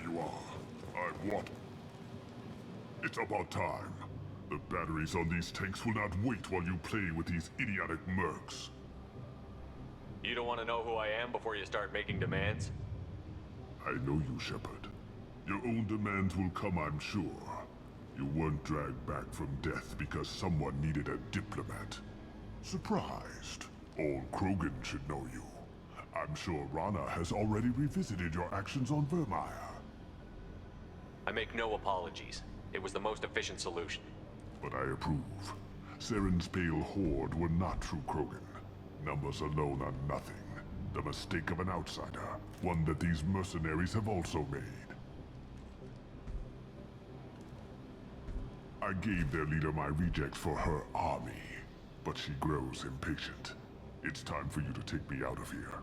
you are. I want... It's about time. The batteries on these tanks will not wait while you play with these idiotic mercs. You don't want to know who I am before you start making demands? I know you, Shepard. Your own demands will come, I'm sure. You weren't dragged back from death because someone needed a diplomat. Surprised. All Krogan should know you. I'm sure Rana has already revisited your actions on Vermeer. I make no apologies. It was the most efficient solution. But I approve. Saren's pale horde were not true Krogan. Numbers alone are nothing. The mistake of an outsider. One that these mercenaries have also made. I gave their leader my rejects for her army. But she grows impatient. It's time for you to take me out of here.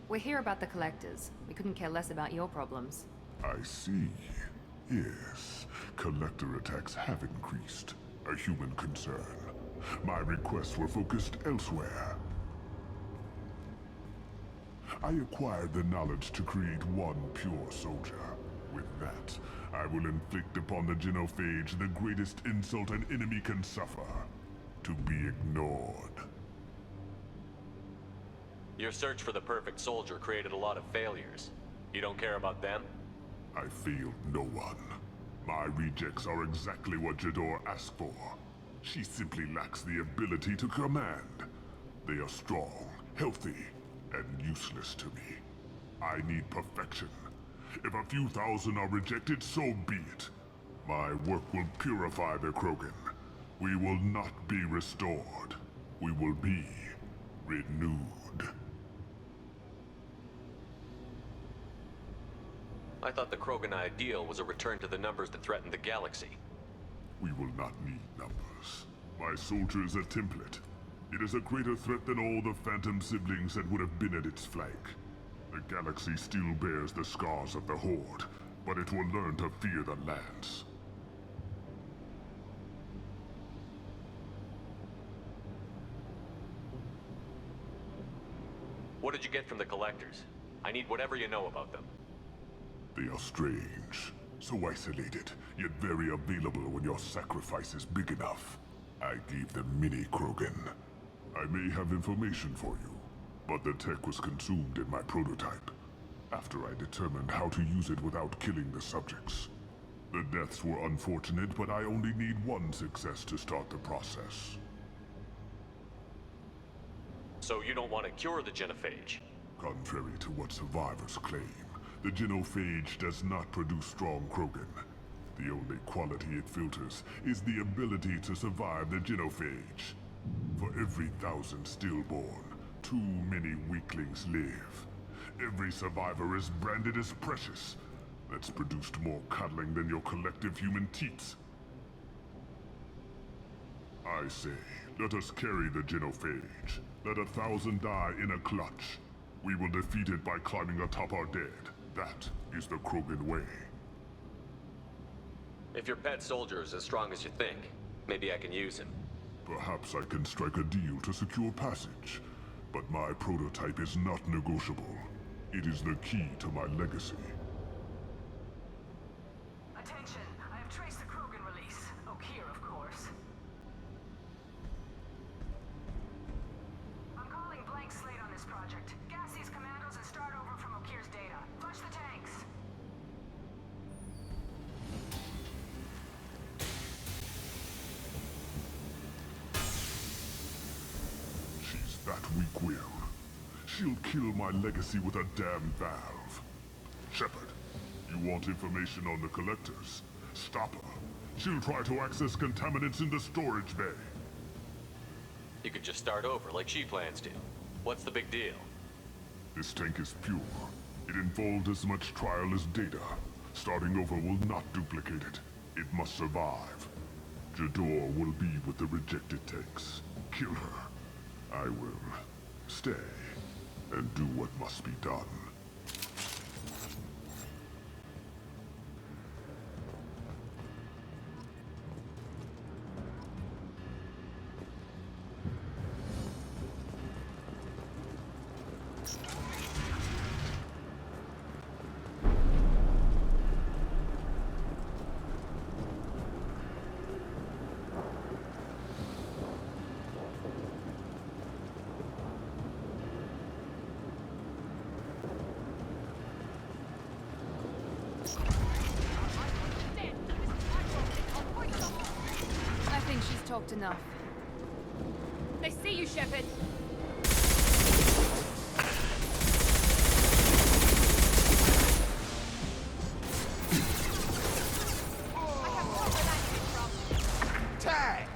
We're here about the Collectors. We couldn't care less about your problems. I see. Yes, Collector attacks have increased. A human concern. My requests were focused elsewhere. I acquired the knowledge to create one pure soldier. With that, I will inflict upon the Genophage the greatest insult an enemy can suffer. To be ignored. Your search for the perfect soldier created a lot of failures. You don't care about them? I failed no one. My rejects are exactly what Jedore asked for. She simply lacks the ability to command. They are strong, healthy, and useless to me. I need perfection. If a few thousand are rejected, so be it. My work will purify the Krogan. We will not be restored. We will be renewed. I thought the Krogan ideal was a return to the numbers that threatened the galaxy. We will not need numbers. My soldier is a template. It is a greater threat than all the Phantom siblings that would have been at its flank. The galaxy still bears the scars of the Horde, but it will learn to fear the Lance. What did you get from the Collectors? I need whatever you know about them. They are strange, so isolated, yet very available when your sacrifice is big enough. I gave them mini Krogan. I may have information for you, but the tech was consumed in my prototype, after I determined how to use it without killing the subjects. The deaths were unfortunate, but I only need one success to start the process. So you don't want to cure the Genophage? Contrary to what survivors claim, the Genophage does not produce strong Krogan. The only quality it filters is the ability to survive the Genophage. For every 1,000 stillborn, too many weaklings live. Every survivor is branded as precious. That's produced more cuddling than your collective human teats. I say, let us carry the Genophage. Let 1,000 die in a clutch. We will defeat it by climbing atop our dead. That is the Krogan way. If your pet soldier is as strong as you think, maybe I can use him. Perhaps I can strike a deal to secure passage. But my prototype is not negotiable. It is the key to my legacy. Attention! I have traced the Krogan release. Okeer, of course. I'm calling blank slate on this project. Gas these commandos and start over from Okeer's data. Flush the tanks. She's that weak-willed. She'll kill my legacy with a damn valve. Shepard, you want information on the Collectors? Stop her. She'll try to access contaminants in the storage bay. You could just start over like she plans to. What's the big deal? This tank is pure. It involved as much trial as data. Starting over will not duplicate it. It must survive. Jedore will be with the rejected tanks. Kill her. I will stay and do what must be done. talked enough. They see you, Shepard! Tag!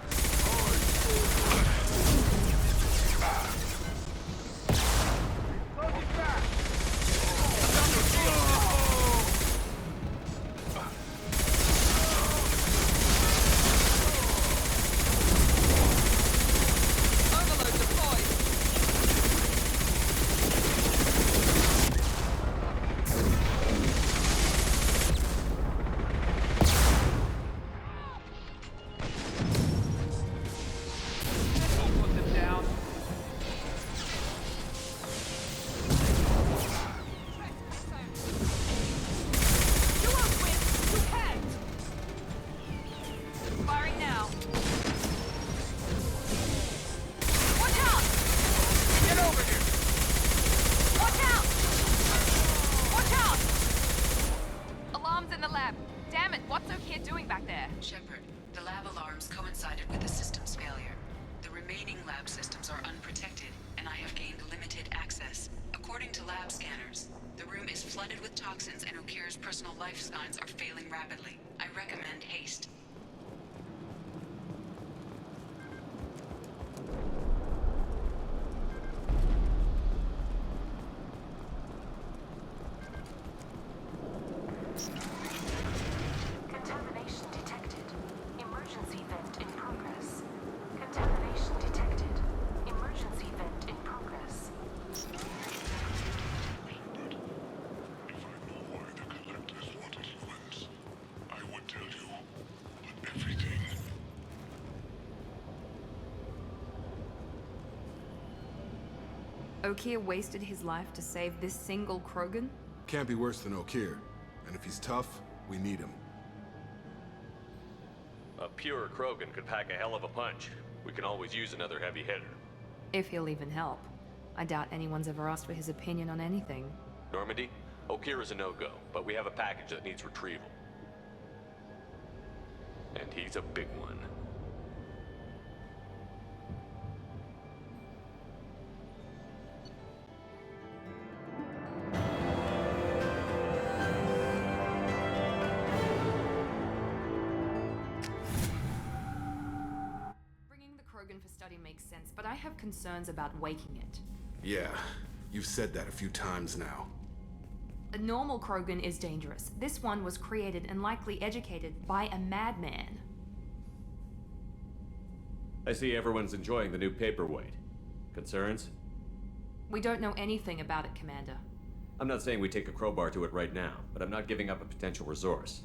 Shepard, the lab alarms coincided with the system's failure. The remaining lab systems are unprotected, and I have gained limited access. According to lab scanners, the room is flooded with toxins and Okir's personal life signs are failing rapidly. I recommend haste. Contamination detected. Emergency vent in progress. Contamination detected. Emergency vent in progress. If I know why the Collectors wanted humans, I would tell you. But everything... Okir wasted his life to save this single Krogan? Can't be worse than Okir. And if he's tough, we need him. A pure Krogan could pack a hell of a punch. We can always use another heavy hitter. If he'll even help. I doubt anyone's ever asked for his opinion on anything. Normandy, Okir is a no-go, but we have a package that needs retrieval. And he's a big one. Bringing the Krogan for study makes sense, but I have concerns about waking it. Yeah, you've said that a few times now. A normal Krogan is dangerous. This one was created and likely educated by a madman. I see everyone's enjoying the new paperweight. Concerns? We don't know anything about it, Commander. I'm not saying we take a crowbar to it right now, but I'm not giving up a potential resource.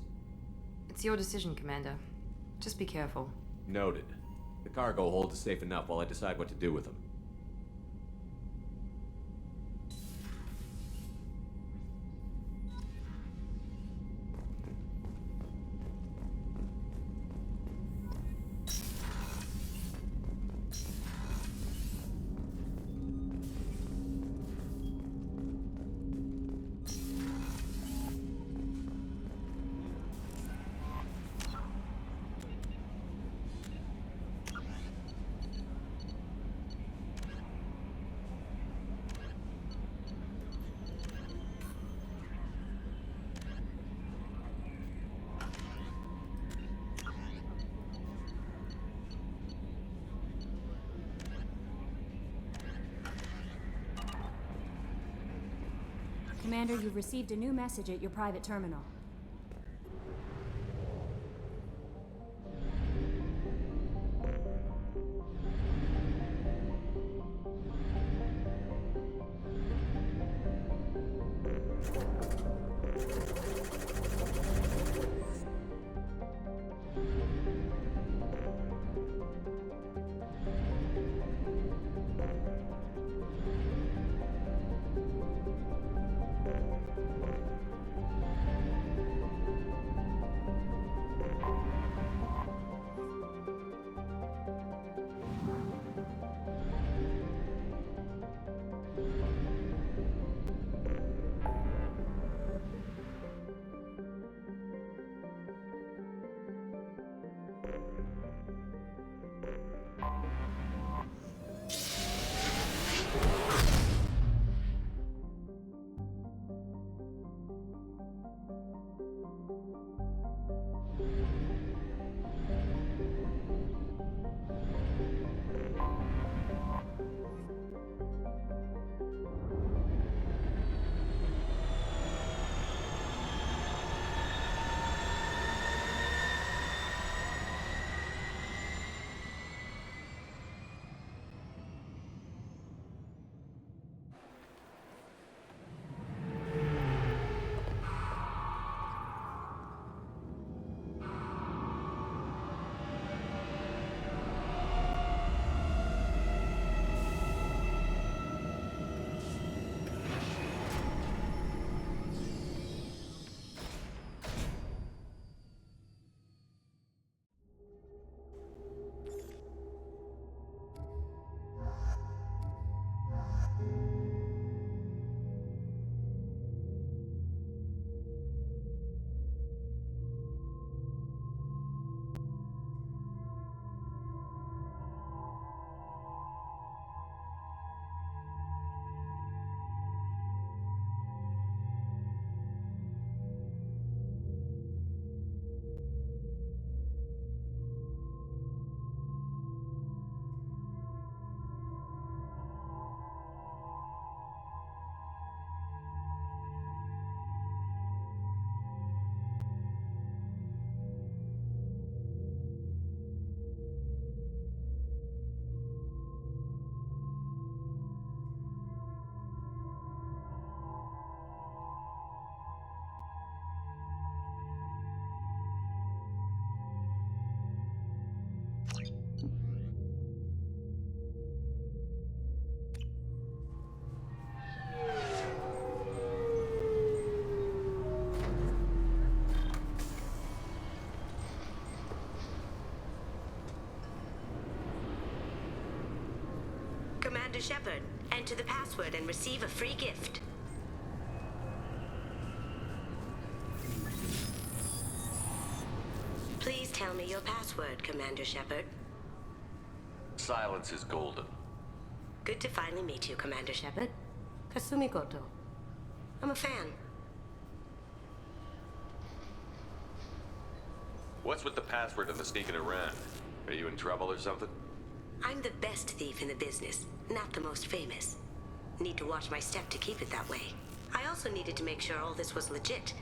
It's your decision, Commander. Just be careful. Noted. The cargo hold is safe enough while I decide what to do with them. Commander, you've received a new message at your private terminal. Commander Shepard. Enter the password and receive a free gift. Please tell me your password, Commander Shepard. Silence is golden. Good to finally meet you, Commander Shepard. Kasumi Goto. I'm a fan. What's with the password and the sneaking around? Are you in trouble or something? I'm the best thief in the business, not the most famous. Need to watch my step to keep it that way. I also needed to make sure all this was legit.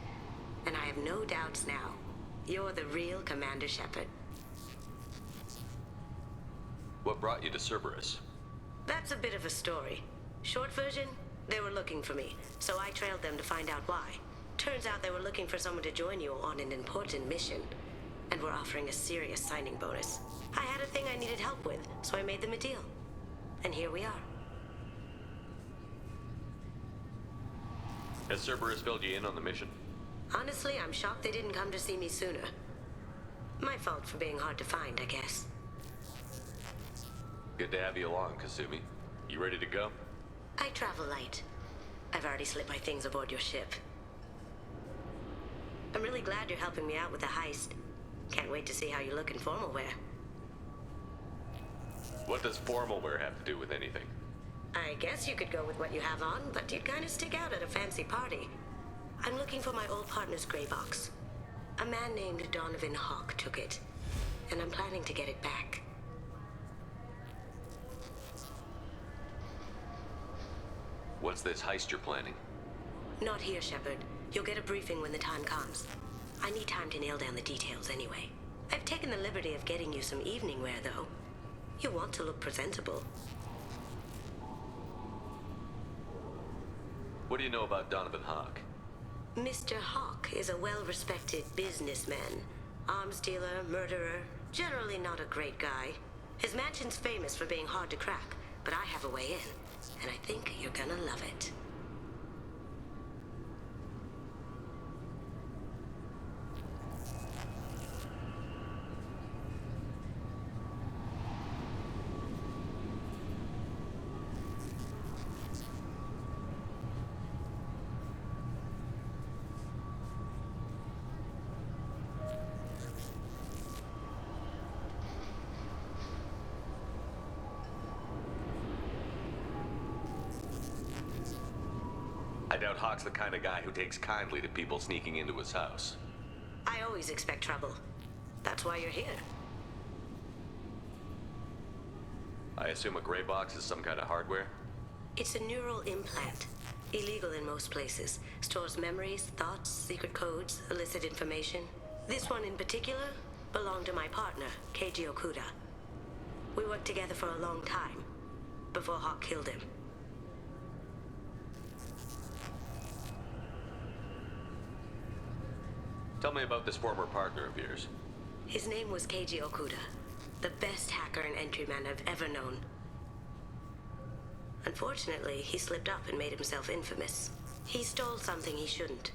And I have no doubts now. You're the real Commander Shepard. What brought you to Cerberus? That's a bit of a story. Short version, they were looking for me, so I trailed them to find out why. Turns out they were looking for someone to join you on an important mission, and were offering a serious signing bonus. I had a thing I needed help with, so I made them a deal. And here we are. Has Cerberus filled you in on the mission? Honestly, I'm shocked they didn't come to see me sooner. My fault for being hard to find, I guess. Good to have you along, Kasumi. You ready to go? I travel light. I've already slipped my things aboard your ship. I'm really glad you're helping me out with the heist. Can't wait to see how you look in formal wear. What does formal wear have to do with anything? I guess you could go with what you have on, but you'd kind of stick out at a fancy party. I'm looking for my old partner's gray box. A man named Donovan Hawk took it, and I'm planning to get it back. What's this heist you're planning? Not here, Shepard. You'll get a briefing when the time comes. I need time to nail down the details anyway. I've taken the liberty of getting you some evening wear, though. You want to look presentable. What do you know about Donovan Hawk? Mr. Hawk is a well-respected businessman. Arms dealer, murderer, generally not a great guy. His mansion's famous for being hard to crack, but I have a way in, and I think you're gonna love it. I doubt Hawk's the kind of guy who takes kindly to people sneaking into his house. I always expect trouble. That's why you're here. I assume a gray box is some kind of hardware? It's a neural implant. Illegal in most places. Stores memories, thoughts, secret codes, illicit information. This one in particular belonged to my partner, Keiji Okuda. We worked together for a long time, before Hawk killed him. Tell me about this former partner of yours. His name was Keiji Okuda, the best hacker and entryman I've ever known. Unfortunately, he slipped up and made himself infamous. He stole something he shouldn't.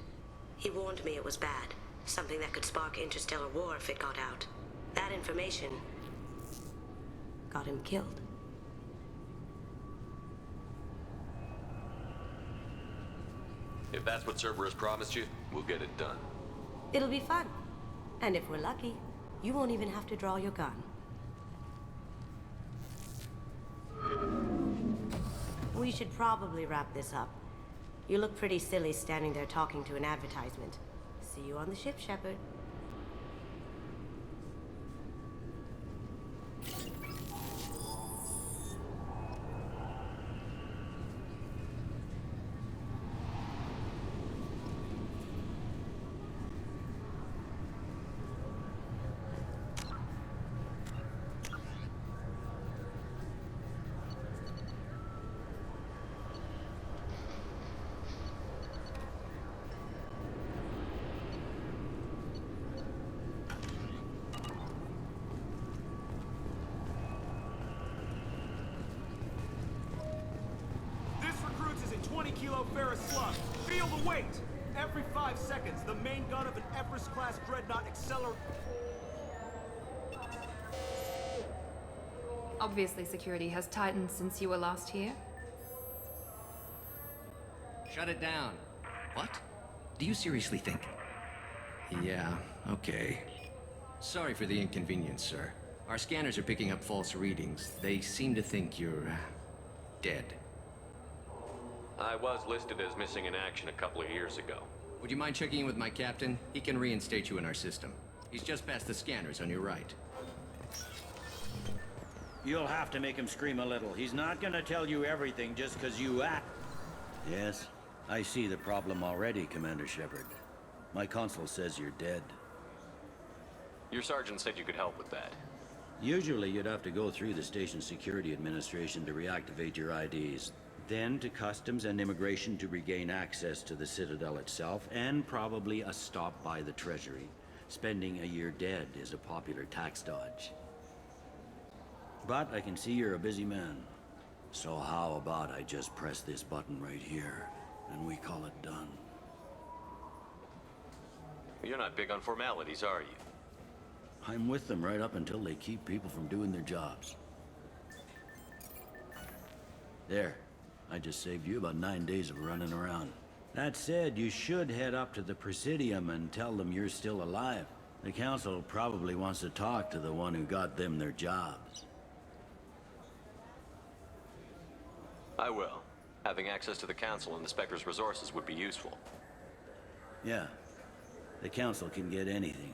He warned me it was bad, something that could spark interstellar war if it got out. That information got him killed. If that's what Cerberus promised you, we'll get it done. It'll be fun. And if we're lucky, you won't even have to draw your gun. We should probably wrap this up. You look pretty silly standing there talking to an advertisement. See you on the ship, Shepard. This recruits is in 20-kilo ferrous slug. Feel the weight! Every 5 seconds, the main gun of an Everest-class dreadnought accelerates. Obviously, security has tightened since you were last here. Shut it down. What? Do you seriously think? Yeah, okay. Sorry for the inconvenience, sir. Our scanners are picking up false readings. They seem to think you're... dead. I was listed as missing in action a couple of years ago. Would you mind checking in with my captain? He can reinstate you in our system. He's just past the scanners on your right. You'll have to make him scream a little. He's not gonna tell you everything just because you act. Yes, I see the problem already, Commander Shepard. My console says you're dead. Your sergeant said you could help with that. Usually you'd have to go through the station security administration to reactivate your IDs. Then to customs and immigration to regain access to the Citadel itself, and probably a stop by the Treasury. Spending a year dead is a popular tax dodge. But I can see you're a busy man. So how about I just press this button right here, and we call it done? You're not big on formalities, are you? I'm with them right up until they keep people from doing their jobs. There. I just saved you about 9 days of running around. That said, you should head up to the Presidium and tell them you're still alive. The Council probably wants to talk to the one who got them their jobs. I will. Having access to the Council and the Spectre's resources would be useful. Yeah. The Council can get anything.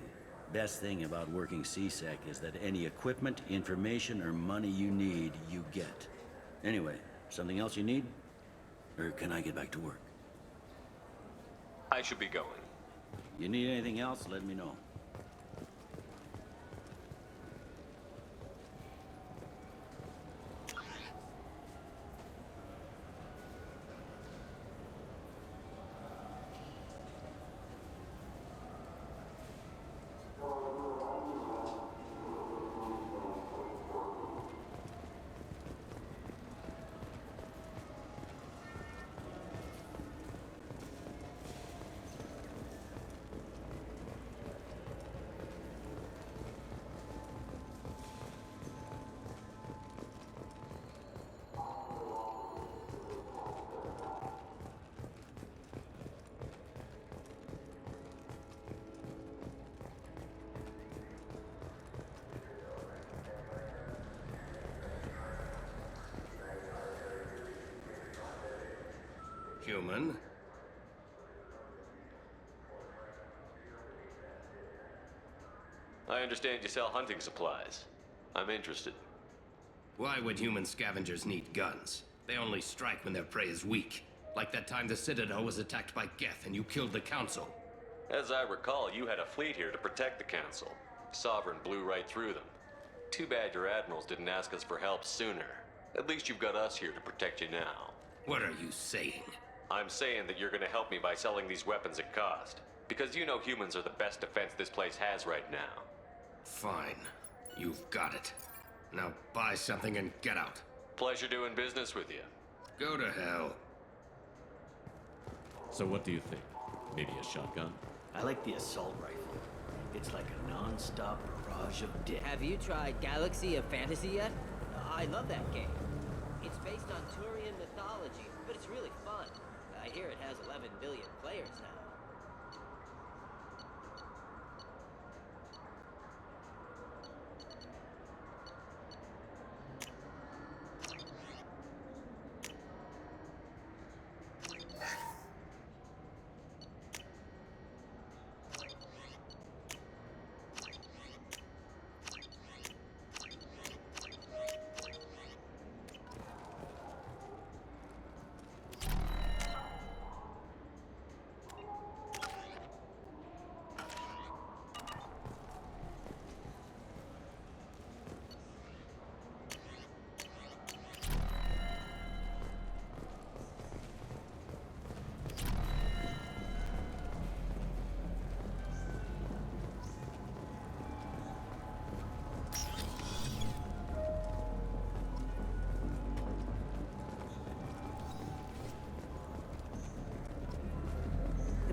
Best thing about working C-Sec is that any equipment, information, or money you need, you get. Anyway, something else you need? Or can I get back to work? I should be going. You need anything else, let me know. Human? I understand you sell hunting supplies. I'm interested. Why would human scavengers need guns? They only strike when their prey is weak. Like that time the Citadel was attacked by Geth and you killed the Council. As I recall, you had a fleet here to protect the Council. Sovereign blew right through them. Too bad your admirals didn't ask us for help sooner. At least you've got us here to protect you now. What are you saying? I'm saying that you're gonna help me by selling these weapons at cost. Because you know humans are the best defense this place has right now. Fine. You've got it. Now buy something and get out. Pleasure doing business with you. Go to hell. So what do you think? Maybe a shotgun? I like the assault rifle. It's like a non-stop barrage of death. Have you tried Galaxy of Fantasy yet? I love that game. It's based on Turian mythology, but it's really fun. I hear it has 11 billion players now.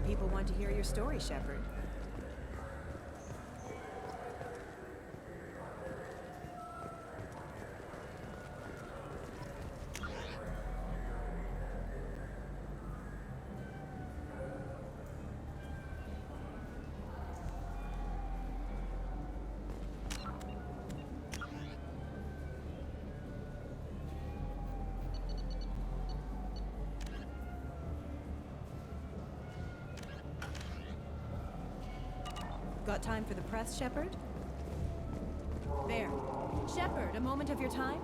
People want to hear your story, Shepard. got time for the press, Shepard? There. Shepard, a moment of your time?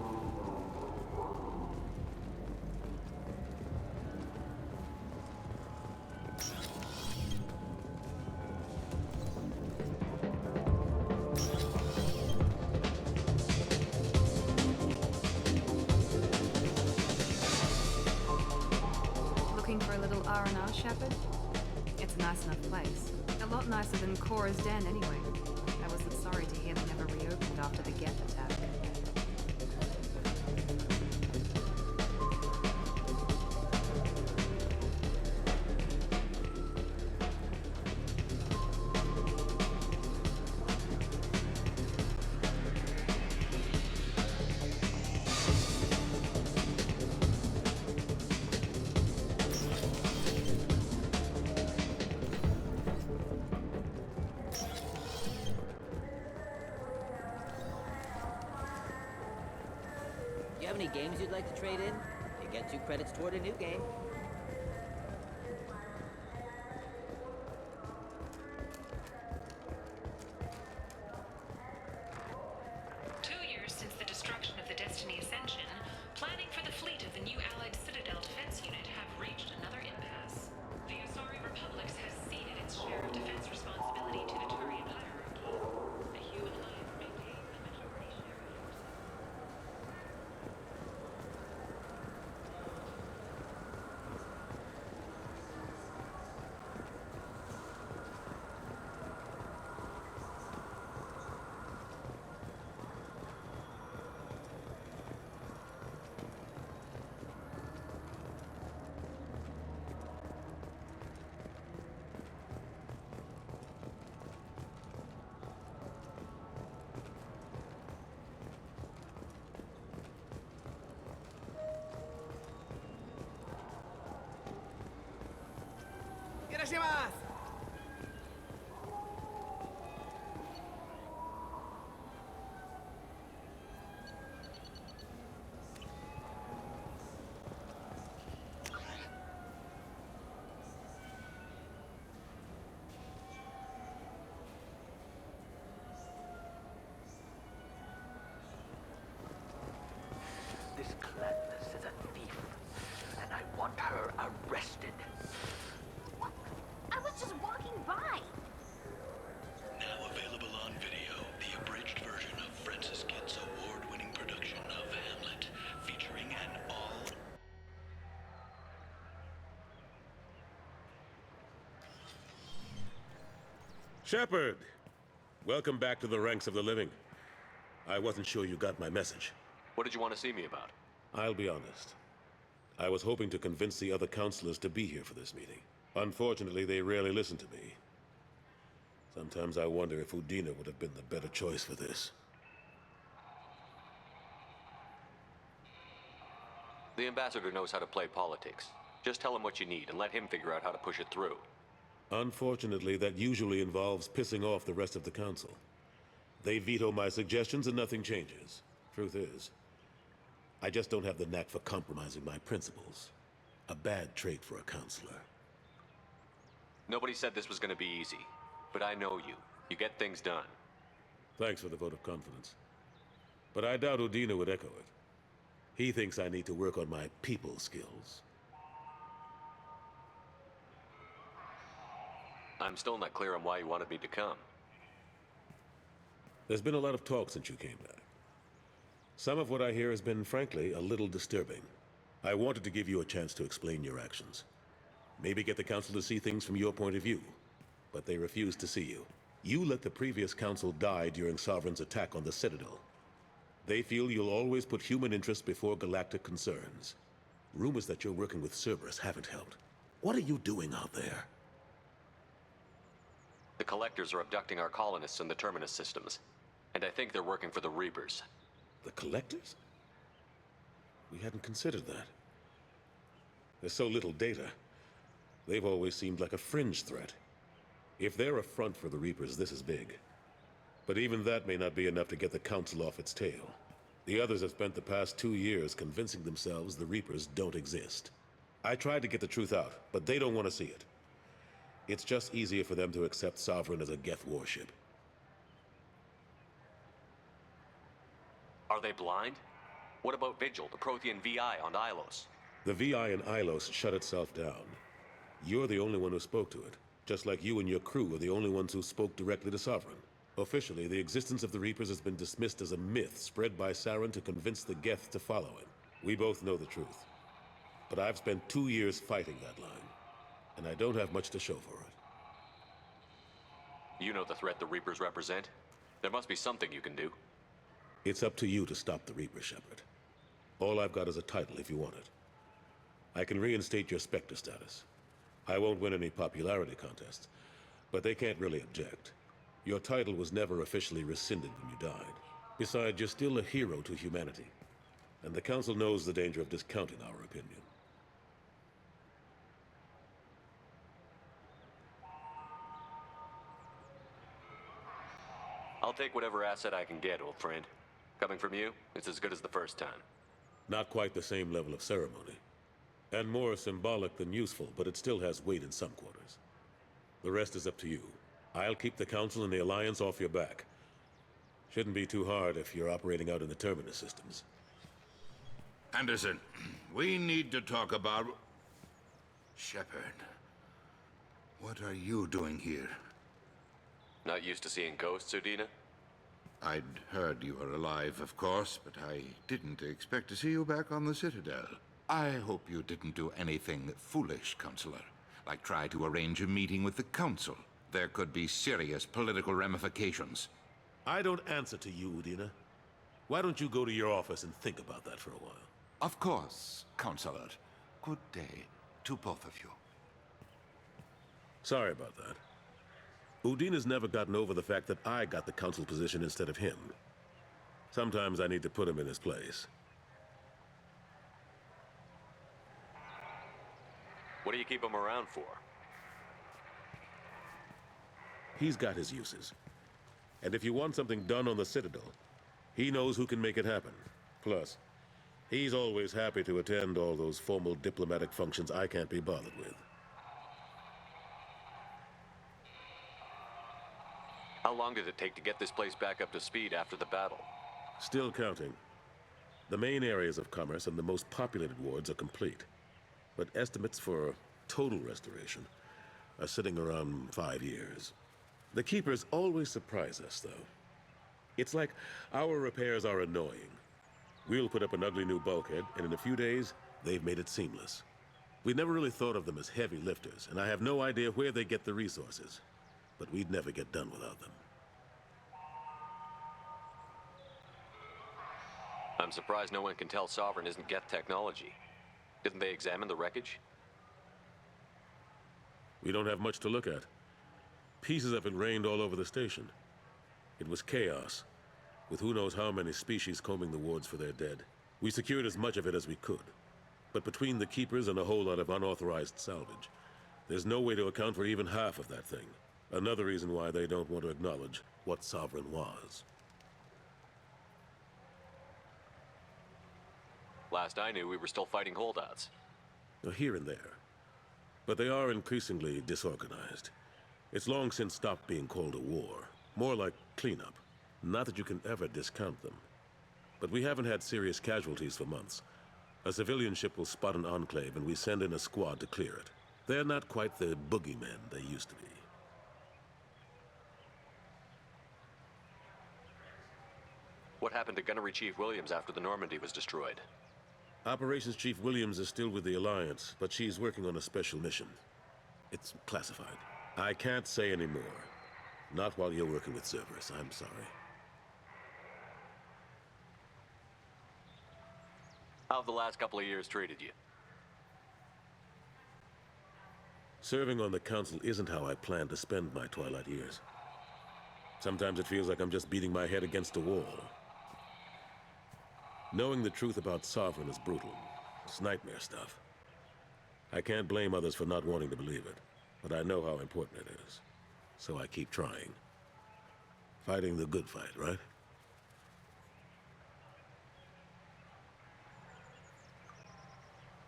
Looking for a little R&R, Shepard? It's a nice enough place. A lot nicer than Cora's den, anyway. I wasn't sorry to hear they never reopened after the Geth attack. Do you have any games you'd like to trade in? You get 2 credits toward a new game. Years since the destruction of the Destiny Ascension, planning for the fleet of the new Allied Citadel Defense Unit have reached another impasse. The Asari Republics has ceded its share of defense responsibility to the Turian hierarchy. The human Alliance maintains the majority share. This Gladness is a thief, and I want her arrested. I was just walking by. Now available on video, the abridged version of Francis Kidd's award-winning production of Hamlet, featuring an all... Shepard! Welcome back to the ranks of the living. I wasn't sure you got my message. What did you want to see me about? I'll be honest. I was hoping to convince the other counselors to be here for this meeting. Unfortunately, they rarely listen to me. Sometimes I wonder if Udina would have been the better choice for this. The ambassador knows how to play politics. Just tell him what you need and let him figure out how to push it through. Unfortunately, that usually involves pissing off the rest of the council. They veto my suggestions and nothing changes. Truth is, I just don't have the knack for compromising my principles. A bad trait for a counselor. Nobody said this was going to be easy, but I know you. You get things done. Thanks for the vote of confidence. But I doubt Udina would echo it. He thinks I need to work on my people skills. I'm still not clear on why you wanted me to come. There's been a lot of talk since you came back. Some of what I hear has been, frankly, a little disturbing. I wanted to give you a chance to explain your actions. Maybe get the council to see things from your point of view. But they refused to see you. You let the previous council die during Sovereign's attack on the Citadel. They feel you'll always put human interests before galactic concerns. Rumors that you're working with Cerberus haven't helped. What are you doing out there? The Collectors are abducting our colonists in the Terminus systems. And I think they're working for the Reapers. The Collectors? We hadn't considered that. There's so little data. They've always seemed like a fringe threat. If they're a front for the Reapers, this is big. But even that may not be enough to get the Council off its tail. The others have spent the past 2 years convincing themselves the Reapers don't exist. I tried to get the truth out, but they don't want to see it. It's just easier for them to accept Sovereign as a Geth warship. Are they blind? What about Vigil, the Prothean VI on Ilos? The VI in Ilos shut itself down. You're the only one who spoke to it, just like you and your crew are the only ones who spoke directly to Sovereign. Officially, the existence of the Reapers has been dismissed as a myth spread by Saren to convince the Geth to follow him. We both know the truth. But I've spent 2 years fighting that line, and I don't have much to show for it. You know the threat the Reapers represent. There must be something you can do. It's up to you to stop the Reaper, Shepard. All I've got is a title if you want it. I can reinstate your Spectre status. I won't win any popularity contests, but they can't really object. Your title was never officially rescinded when you died. Besides, you're still a hero to humanity, and the Council knows the danger of discounting our opinion. I'll take whatever asset I can get, old friend. Coming from you, it's as good as the first time. Not quite the same level of ceremony. And more symbolic than useful, but it still has weight in some quarters. The rest is up to you. I'll keep the Council and the Alliance off your back. Shouldn't be too hard if you're operating out in the Terminus systems. Anderson, we need to talk about... Shepard. What are you doing here? Not used to seeing ghosts, Udina? I'd heard you were alive, of course, but I didn't expect to see you back on the Citadel. I hope you didn't do anything foolish, Counselor. Like try to arrange a meeting with the Council. There could be serious political ramifications. I don't answer to you, Udina. Why don't you go to your office and think about that for a while? Of course, Counselor. Good day to both of you. Sorry about that. Udina's never gotten over the fact that I got the Council position instead of him. Sometimes I need to put him in his place. What do you keep him around for? He's got his uses. And if you want something done on the Citadel, he knows who can make it happen. Plus, he's always happy to attend all those formal diplomatic functions I can't be bothered with. How long did it take to get this place back up to speed after the battle? Still counting. The main areas of commerce and the most populated wards are complete. But estimates for total restoration are sitting around 5 years. The Keepers always surprise us, though. It's like our repairs are annoying. We'll put up an ugly new bulkhead, and in a few days, they've made it seamless. We never really thought of them as heavy lifters, and I have no idea where they get the resources. But we'd never get done without them. I'm surprised no one can tell Sovereign isn't Geth technology. Didn't they examine the wreckage? We don't have much to look at. Pieces have been rained all over the station. It was chaos, with who knows how many species combing the wards for their dead. We secured as much of it as we could. But between the Keepers and a whole lot of unauthorized salvage, there's no way to account for even half of that thing. Another reason why they don't want to acknowledge what Sovereign was. Last I knew, we were still fighting holdouts. Here and there. But they are increasingly disorganized. It's long since stopped being called a war. More like cleanup. Not that you can ever discount them. But we haven't had serious casualties for months. A civilian ship will spot an enclave and we send in a squad to clear it. They're not quite the boogeymen they used to be. What happened to Gunnery Chief Williams after the Normandy was destroyed? Operations Chief Williams is still with the Alliance, but she's working on a special mission. It's classified. I can't say any more. Not while you're working with Cerberus, I'm sorry. How have the last couple of years treated you? Serving on the Council isn't how I plan to spend my twilight years. Sometimes it feels like I'm just beating my head against a wall. Knowing the truth about Sovereign is brutal. It's nightmare stuff. I can't blame others for not wanting to believe it, but I know how important it is. So I keep trying. Fighting the good fight, right?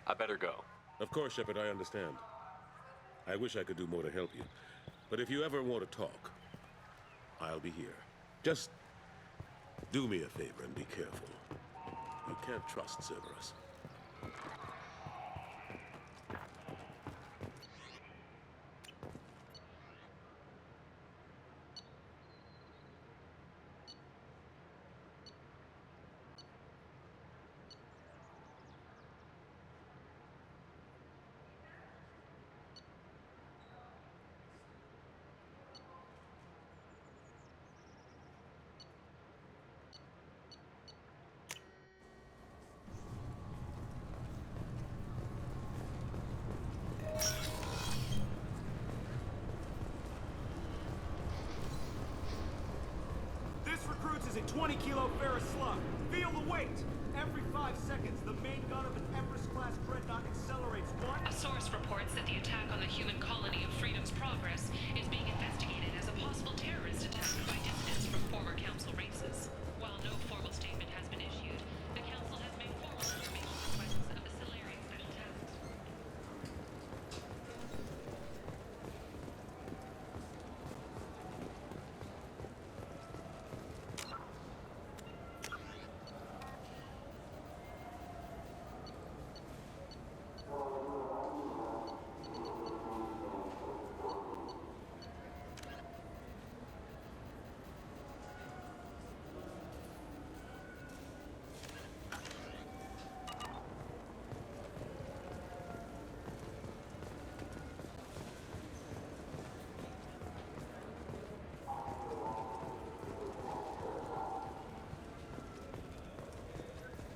I better go. Of course, Shepard, I understand. I wish I could do more to help you. But if you ever want to talk, I'll be here. Just Do me a favor and be careful. You can't trust Cerberus. This recruits is a 20-kilo ferrous slug. Feel the weight! Every 5 seconds, the main gun of an Everest-class dreadnought accelerates one... A source reports that the attack on the human colony of Freedom's Progress is being investigated as a possible terrorist attack by dissidents from former Council races. While no formal statement has been issued, the Council has made formal information requests of the Solarian Special Task.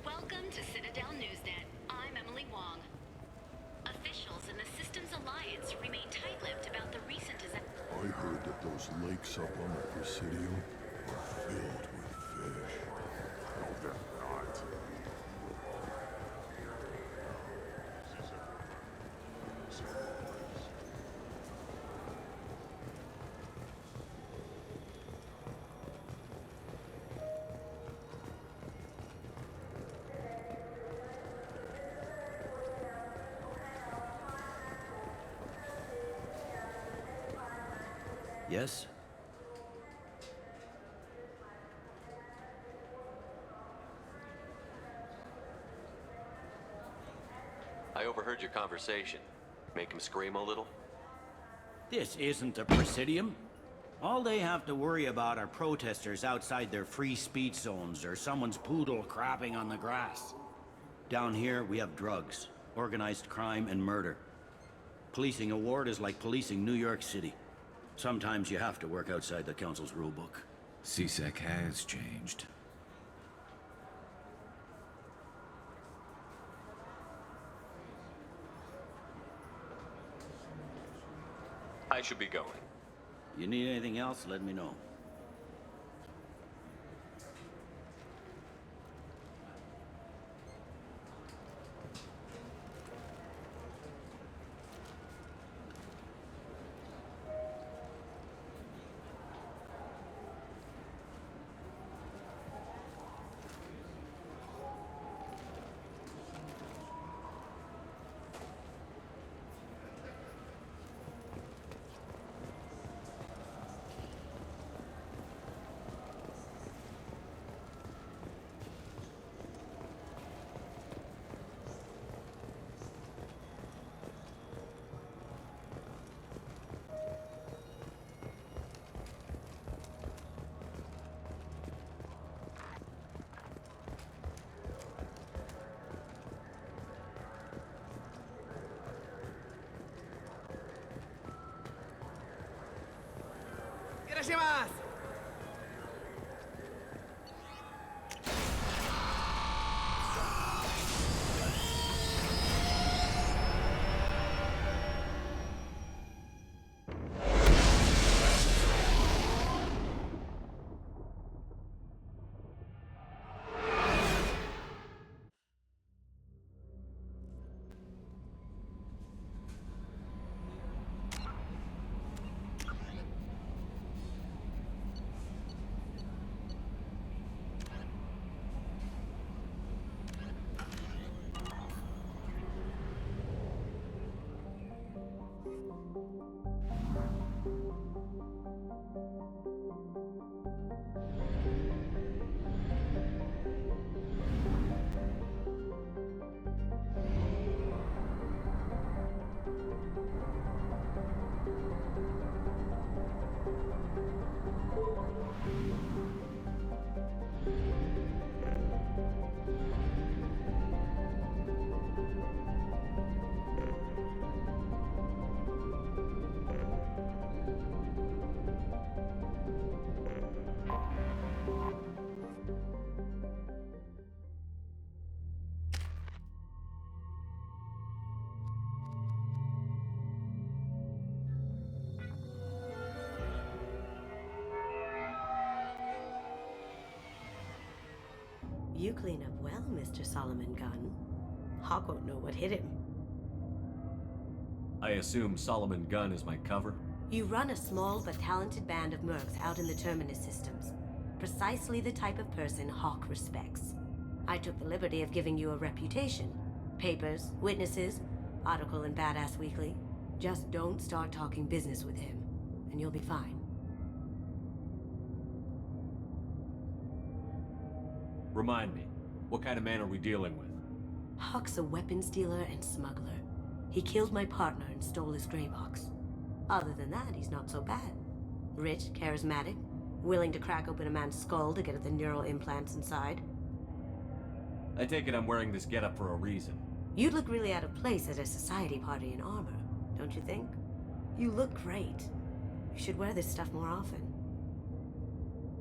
Welcome to Citadel Newsnet. I'm Emily Wong. Officials in the Systems Alliance remain tight-lipped about the recent disaster. I heard that those lakes up on the Presidium are filled with fish. No, they're not. Yes? I overheard your conversation. Make him scream a little? This isn't the Presidium. All they have to worry about are protesters outside their free speech zones or someone's poodle crapping on the grass. Down here, we have drugs, organized crime, and murder. Policing a ward is like policing New York City. Sometimes you have to work outside the Council's rulebook. CSEC has changed. I should be going. You need anything else, let me know. You clean up well, Mr. Solomon Gunn. Hawk won't know what hit him. I assume Solomon Gunn is my cover? You run a small but talented band of mercs out in the Terminus systems. Precisely the type of person Hawk respects. I took the liberty of giving you a reputation. Papers, witnesses, article in Badass Weekly. Just don't start talking business with him, and you'll be fine. Remind me, what kind of man are we dealing with? Hawk's a weapons dealer and smuggler. He killed my partner and stole his gray box. Other than that, he's not so bad. Rich, charismatic, willing to crack open a man's skull to get at the neural implants inside. I take it I'm wearing this getup for a reason. You'd look really out of place at a society party in armor, don't you think? You look great. You should wear this stuff more often.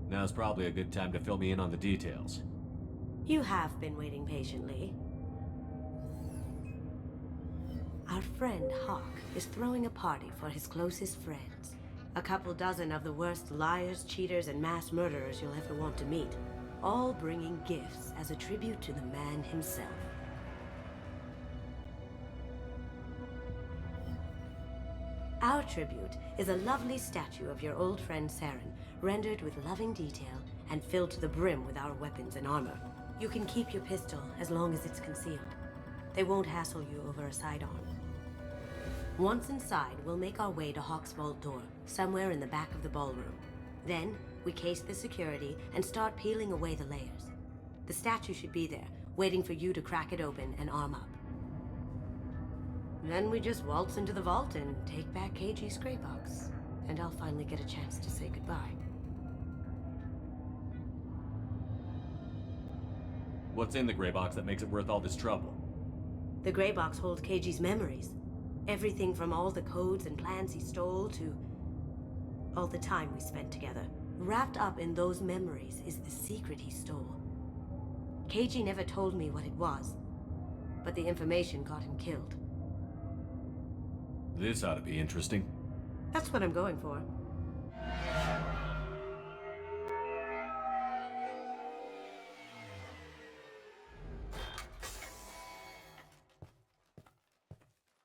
Now's probably a good time to fill me in on the details. You have been waiting patiently. Our friend Hawk is throwing a party for his closest friends. A couple dozen of the worst liars, cheaters, and mass murderers you'll ever want to meet. All bringing gifts as a tribute to the man himself. Our tribute is a lovely statue of your old friend Saren, rendered with loving detail and filled to the brim with our weapons and armor. You can keep your pistol as long as it's concealed. They won't hassle you over a sidearm. Once inside, we'll make our way to Hawk's vault door, somewhere in the back of the ballroom. Then, we case the security and start peeling away the layers. The statue should be there, waiting for you to crack it open and arm up. Then we just waltz into the vault and take back KG's gray box. And I'll finally get a chance to say goodbye. What's in the gray box that makes it worth all this trouble? The gray box holds KG's memories. Everything from all the codes and plans he stole to all the time we spent together. Wrapped up in those memories is the secret he stole. KG never told me what it was, but the information got him killed. This ought to be interesting. That's what I'm going for.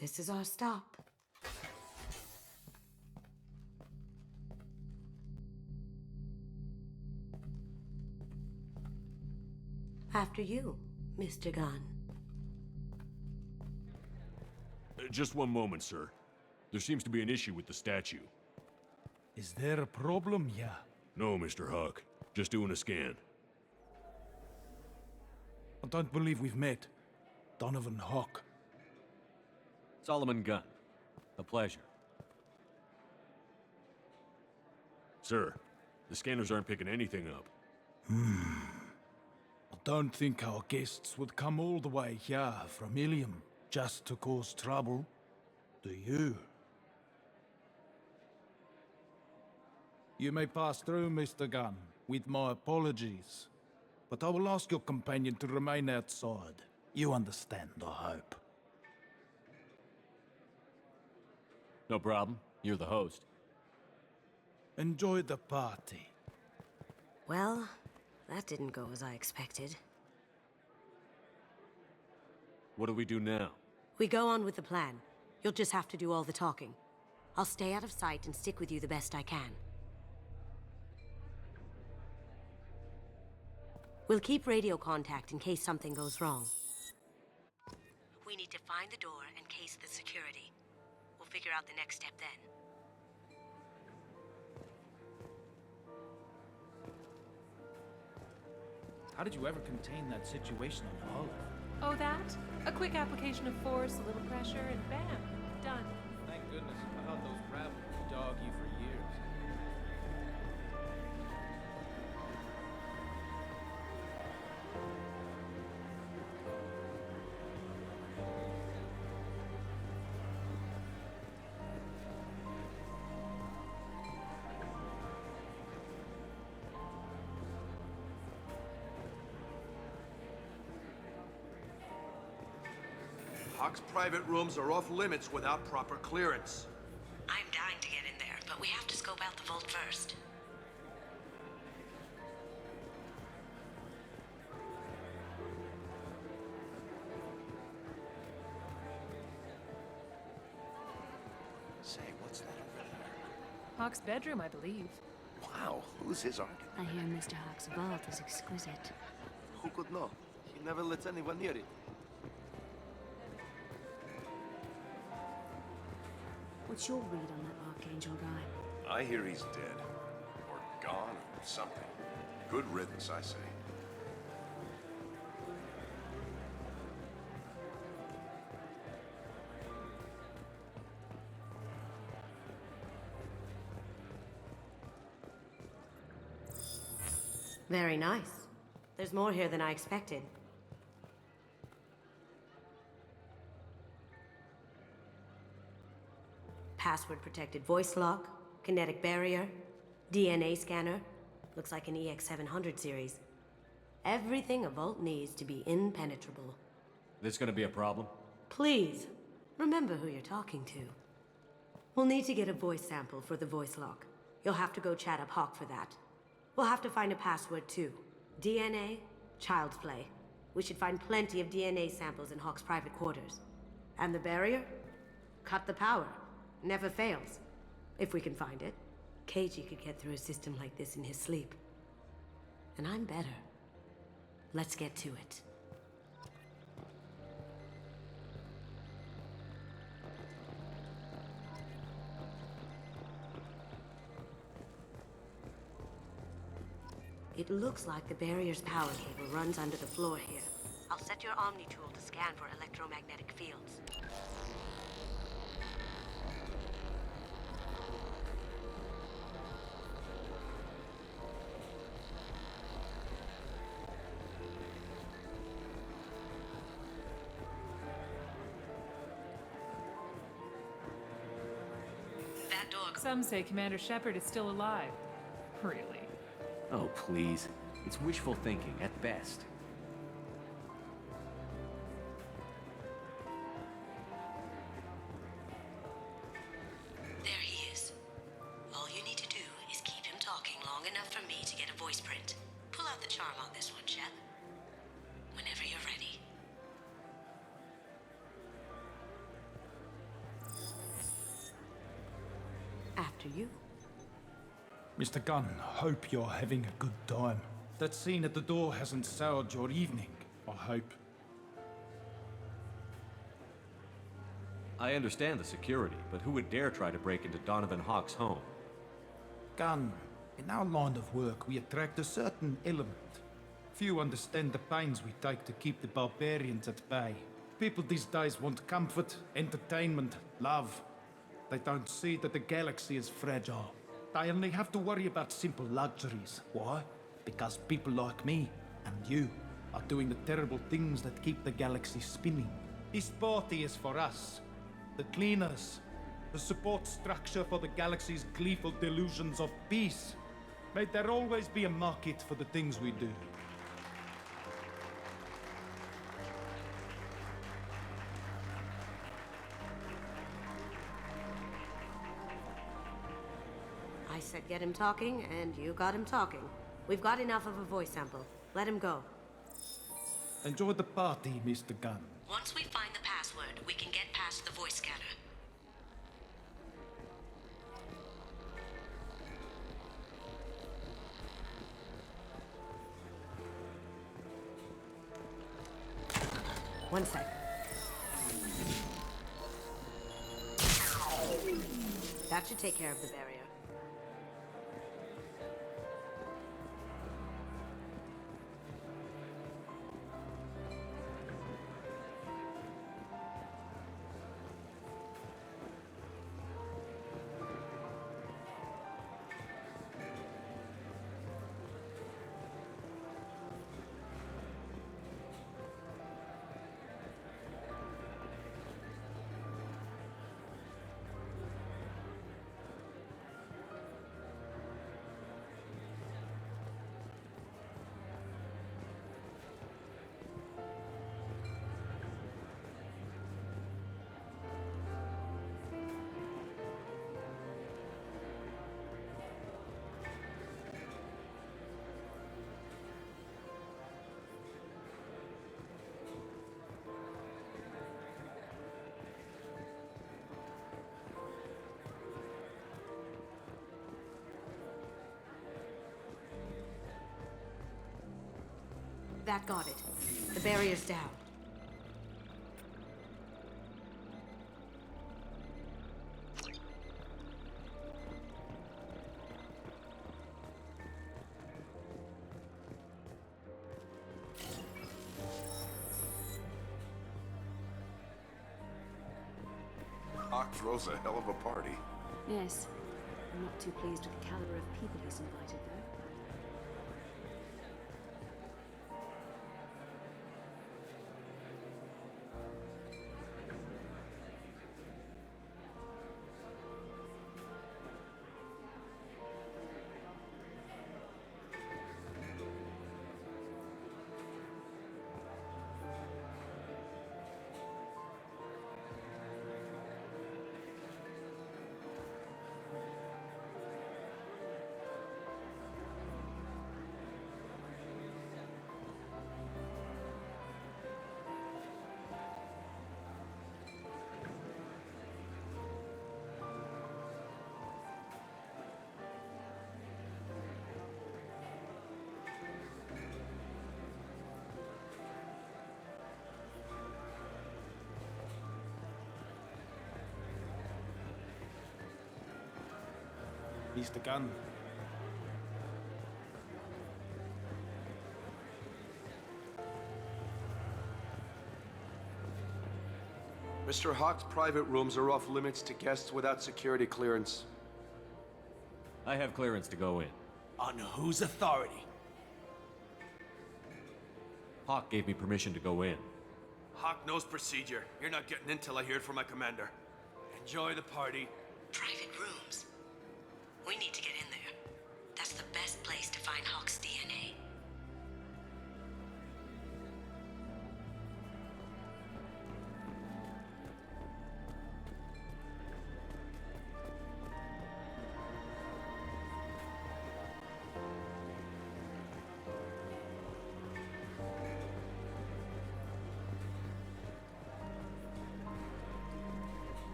This is our stop. After you, Mr. Gunn. Just one moment, sir. There seems to be an issue with the statue. Is there a problem, yeah? No, Mr. Hawk. Just doing a scan. I don't believe we've met. Donovan Hawk. Solomon Gunn. A pleasure. Sir, the scanners aren't picking anything up. I don't think our guests would come all the way here from Ilium just to cause trouble. Do you? You may pass through, Mr. Gunn, with my apologies. But I will ask your companion to remain outside. You understand, I hope. No problem. You're the host. Enjoy the party. Well, that didn't go as I expected. What do we do now? We go on with the plan. You'll just have to do all the talking. I'll stay out of sight and stick with you the best I can. We'll keep radio contact in case something goes wrong. We need to find the door and case the security. We'll figure out the next step then. How did you ever contain that situation on the Hollow? Oh, that? A quick application of force, a little pressure, and bam, done. Thank goodness. I thought those rabble would dog you for years. Hawk's private rooms are off limits without proper clearance. I'm dying to get in there, but we have to scope out the vault first. Say, what's that over there? Hawk's bedroom, I believe. Wow, who's his argument? I hear Mr. Hawk's vault is exquisite. Who could know? He never lets anyone near it. What's your read on that Archangel guy? I hear he's dead. Or gone, or something. Good riddance, I say. Very nice. There's more here than I expected. Password-protected voice lock, kinetic barrier, DNA scanner. Looks like an EX700 series. Everything a Vault needs to be impenetrable. This gonna be a problem? Please, remember who you're talking to. We'll need to get a voice sample for the voice lock. You'll have to go chat up Hawk for that. We'll have to find a password too. DNA, child's play. We should find plenty of DNA samples in Hawk's private quarters. And the barrier? Cut the power. Never fails. If we can find it. KG could get through a system like this in his sleep. And I'm better. Let's get to it. It looks like the barrier's power cable runs under the floor here. I'll set your Omni tool to scan for electromagnetic fields. That door. Some say Commander Shepard is still alive. Really? Oh, please. It's wishful thinking, at best. There he is. All you need to do is keep him talking long enough for me to get a voice print. Pull out the charm on this one, Shep. Whenever you're ready. After you. Mr. Gunn, hope you're having a good time. That scene at the door hasn't soured your evening, I hope. I understand the security, but who would dare try to break into Donovan Hawk's home? Gunn, in our line of work, we attract a certain element. Few understand the pains we take to keep the barbarians at bay. People these days want comfort, entertainment, love. They don't see that the galaxy is fragile. They only have to worry about simple luxuries. Why? Because people like me and you are doing the terrible things that keep the galaxy spinning. This party is for us, the cleaners, the support structure for the galaxy's gleeful delusions of peace. May there always be a market for the things we do. I said get him talking, and you got him talking. We've got enough of a voice sample. Let him go. Enjoy the party, Mr. Gunn. Once we find the password, we can get past the voice scanner. One sec. That should take care of the barrier. That got it. The barrier's down. Hawk throws a hell of a party. Yes. I'm not too pleased with the caliber of people he's invited, though. Mr. Gunn. Mr. Hawk's private rooms are off limits to guests without security clearance. I have clearance to go in. On whose authority? Hawk gave me permission to go in. Hawk knows procedure. You're not getting in till I hear it from my commander. Enjoy the party. Private rooms. We need to get in there. That's the best place to find Hawk's DNA.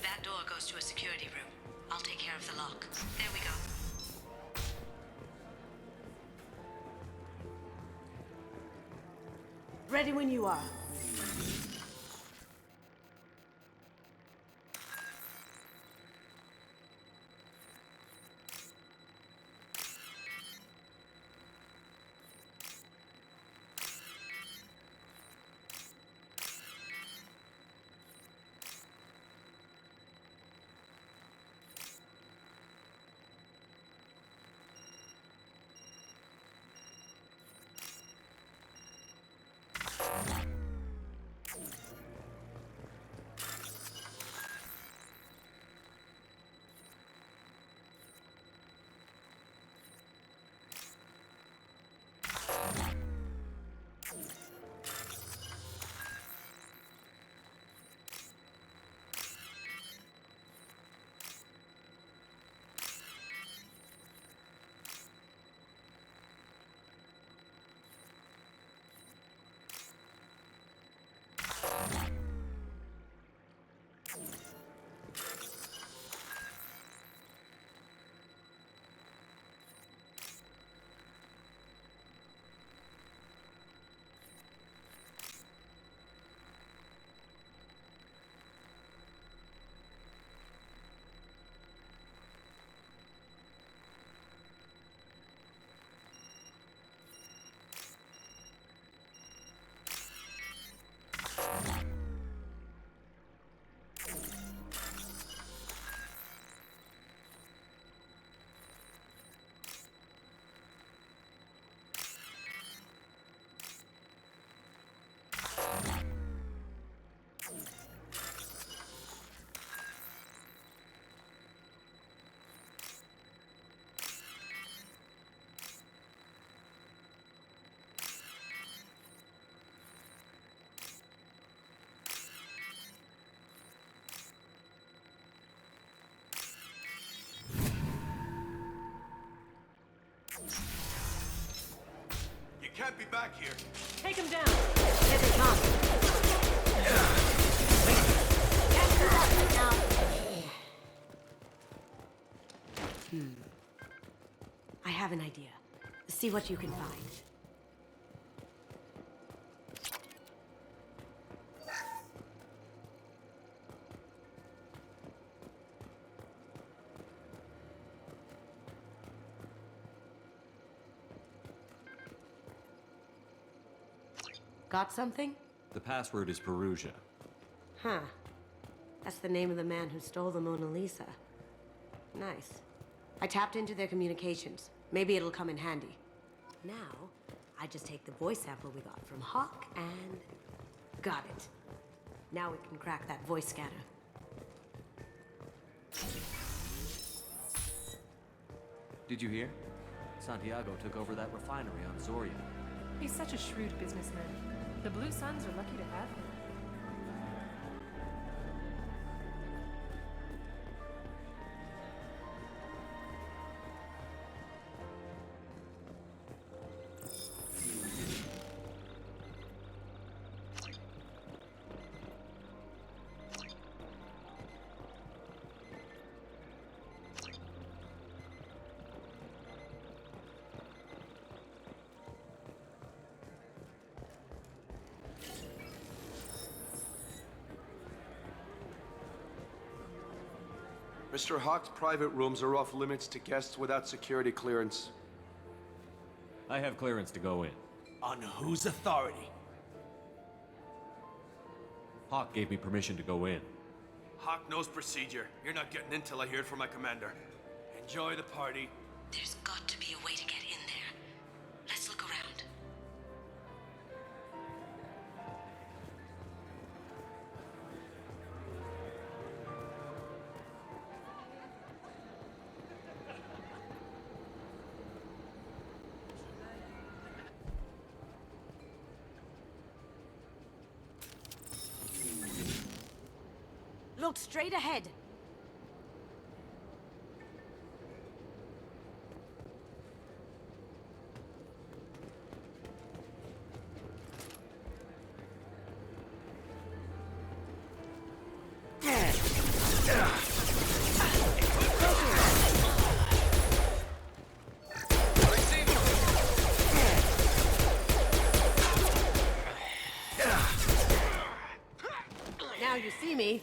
That door goes to a security room. I'll take care of the lock. There we go. Ready when you are. can't be back here. Take him down. Get it, Mom. I have an idea. See what you can find. Got something? The password is Perugia. Huh. That's the name of the man who stole the Mona Lisa. Nice. I tapped into their communications. Maybe it'll come in handy. Now, I just take the voice sample we got from Hawk and... got it. Now we can crack that voice scanner. Did you hear? Santiago took over that refinery on Zoria. He's such a shrewd businessman. The Blue Suns are lucky to have him. Mr. Hawk's private rooms are off limits to guests without security clearance. I have clearance to go in. On whose authority? Hawk gave me permission to go in. Hawk knows procedure. You're not getting in till I hear it from my commander. Enjoy the party. There's got to be a way to get in there. Let's look around. Look straight ahead. Now you see me.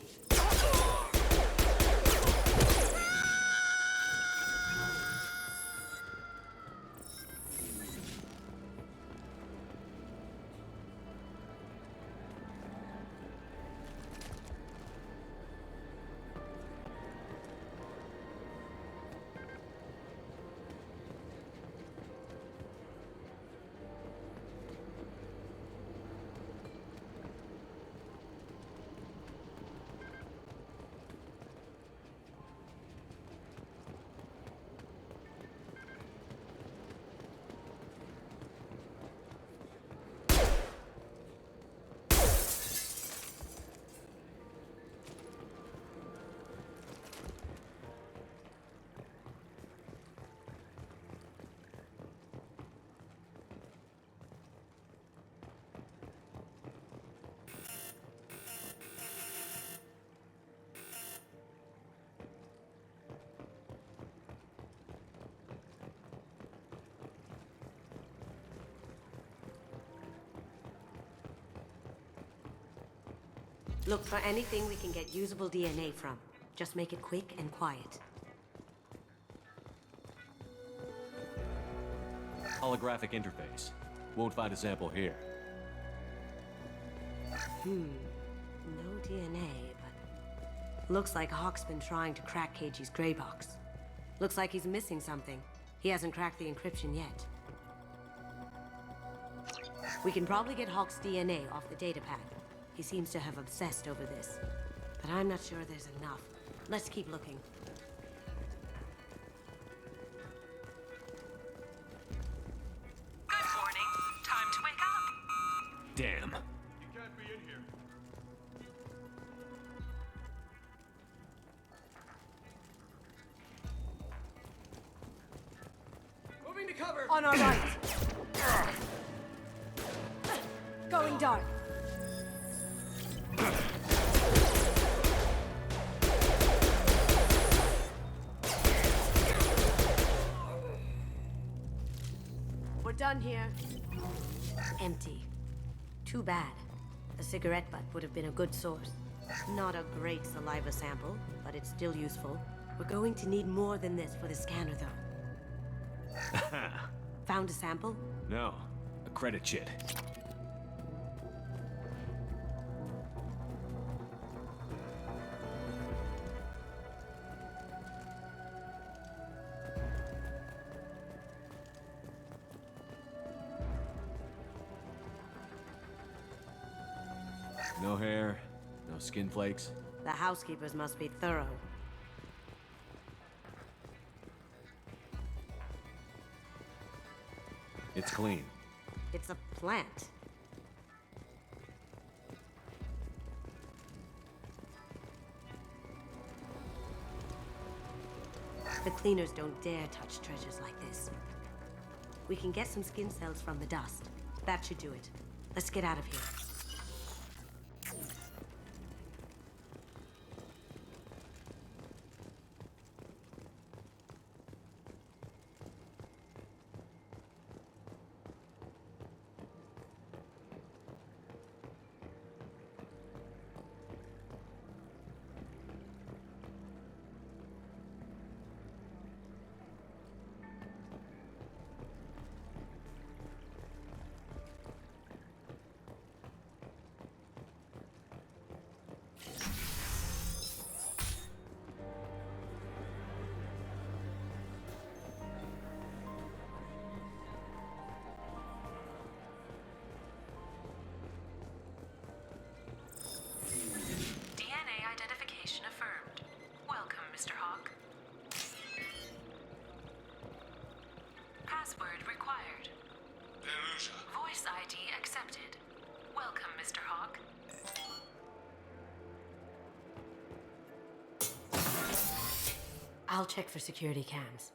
Look for anything we can get usable DNA from. Just make it quick and quiet. Holographic interface. Won't find a sample here. No DNA, but... Looks like Hawk's been trying to crack KG's gray box. Looks like he's missing something. He hasn't cracked the encryption yet. We can probably get Hawk's DNA off the datapad. He seems to have obsessed over this. But I'm not sure there's enough. Let's keep looking. Good morning. Time to wake up. Damn. You can't be in here. Moving to cover. On our right. going dark. We're done here. Empty. Too bad. A cigarette butt would have been a good source. Not a great saliva sample, but it's still useful. We're going to need more than this for the scanner, though. Found a sample? No. A credit chit. No hair, no skin flakes. The housekeepers must be thorough. It's clean. It's a plant. The cleaners don't dare touch treasures like this. We can get some skin cells from the dust. That should do it. Let's get out of here. I'll check for security cams.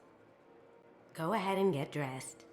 Go ahead and get dressed.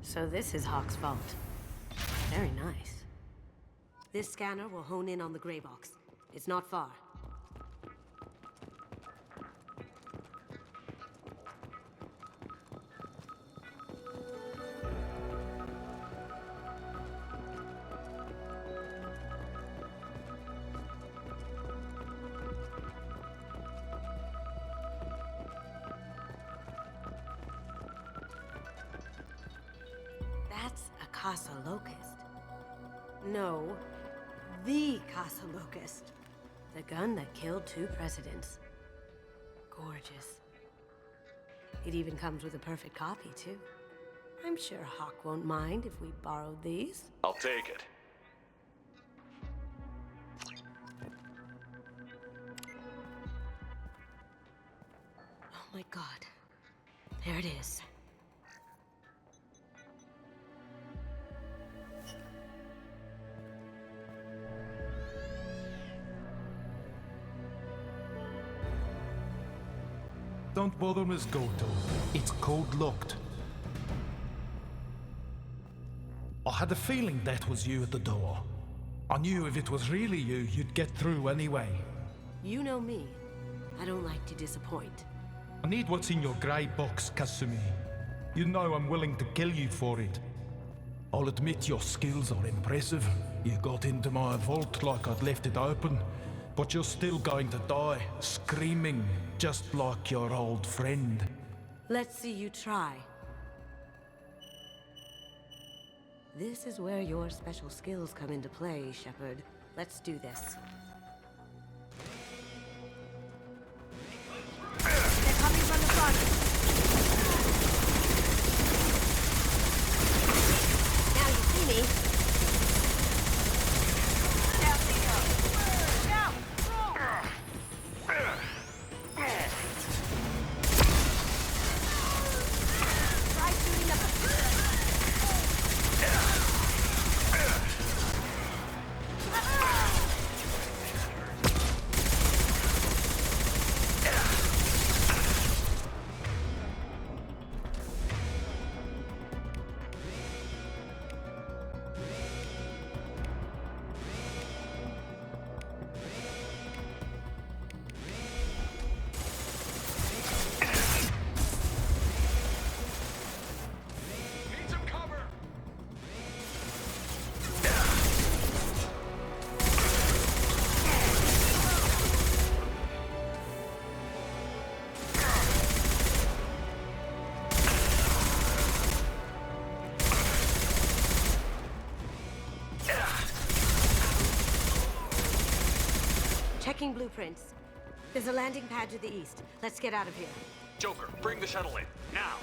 So this is Hawk's vault. Very nice. This scanner will hone in on the gray box. It's not far. That's a Casa Locust. No, the Casa Locust. The gun that killed 2 presidents. Gorgeous. It even comes with a perfect copy, too. I'm sure Hawk won't mind if we borrowed these. I'll take it. Oh my god. There it is. Don't bother, Miss Goto. It's code locked. had a feeling that was you at the door. I knew if it was really you, you'd get through anyway. You know me. I don't like to disappoint. I need what's in your grey box, Kasumi. You know I'm willing to kill you for it. I'll admit your skills are impressive. You got into my vault like I'd left it open, but you're still going to die, screaming, just like your old friend. Let's see you try. This is where your special skills come into play, Shepard. Let's do this. They're coming from the front. Now you see me. Down we go. Down! Try shooting up a... Checking blueprints. There's a landing pad to the east. Let's get out of here. Joker, bring the shuttle in, now!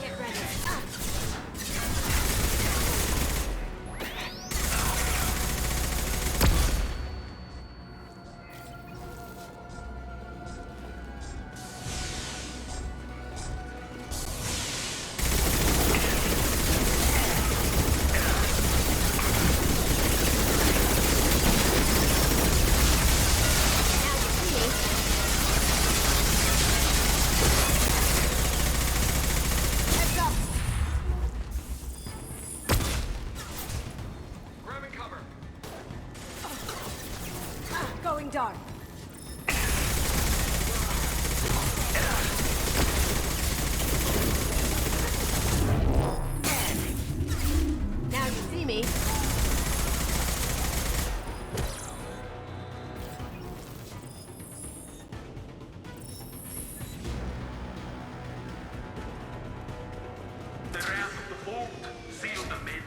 Get ready. Heads up! Grabbing cover! Going dark. Now you see me. They're out of the vault. Seal them in.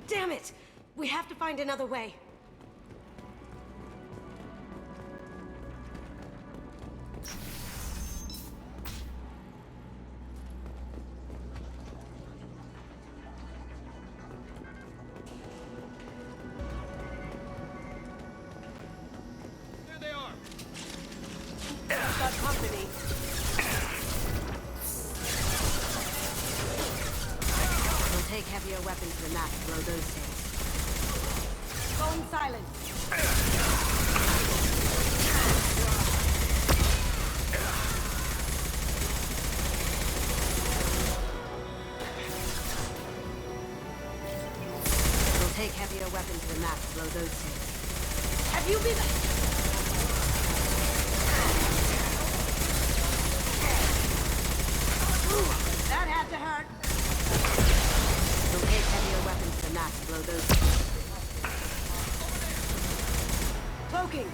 Damn it! We have to find another way. There they are! We've got company. We'll take heavier weapons than that to blow those things. Going silent. We'll take heavier weapons than that to blow those things. Have you been... Ooh, that had to hurt. We'll take heavier weapons than that to blow those things. Cloaking!